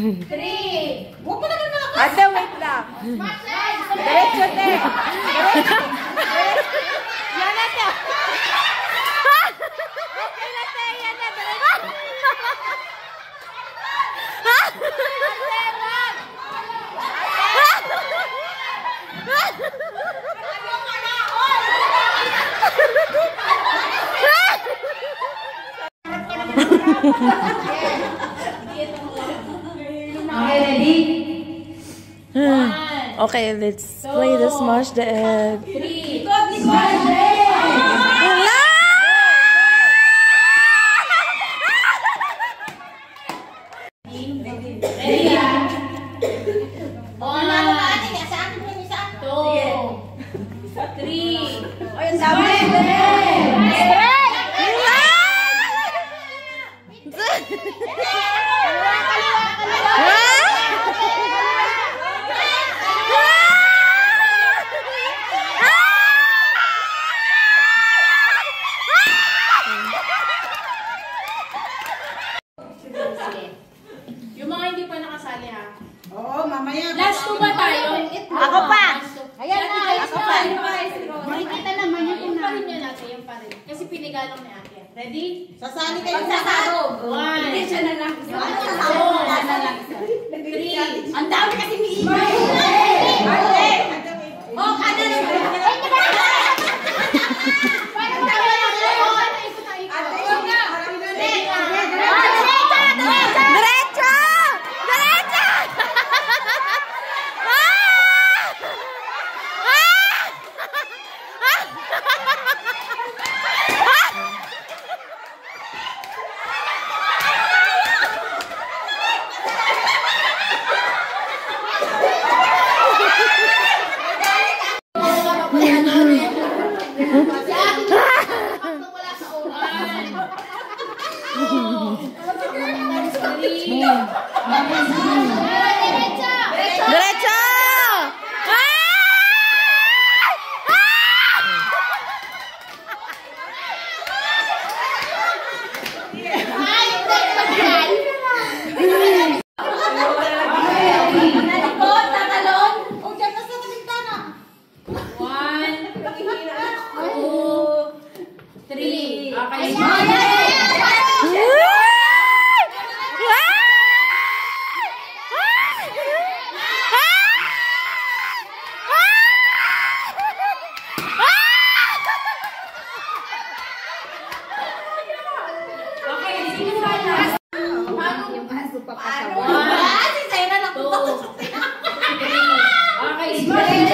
3. Huwag mo naman mga Ate, wait lang. Diretso, te. Diretso. Yan na, te. Okay na, te. Yan na, diretso. Okay, ready? Okay, let's play the smash the egg. 3. Smash the egg! Ready yan? 1, 2, 3. Smash the egg! Yung mga hindi pa nakasali ha. Oo, mamaya. Last 2 ba tayo? Ako pa. Ayan na, Ako pa. Makikita naman yung Yung pa rin yun natin, yung pa rin. Kasi pinigalang ni Ate. Ready? Sasali kayo sa Pagsasabog. 1, Hindi siya na lang. Sasabog. 3. Ang dami kasi ni Iba. Oh, kada naman. Diretso! Diretso! Diretso! Nalikot, tatalon. O, dyan na sa bintana. 1, 2, 3. Okay. Okay, sino sana? Yung aso pa pa. One, Si Sarah na 2, 3. Okay, smile.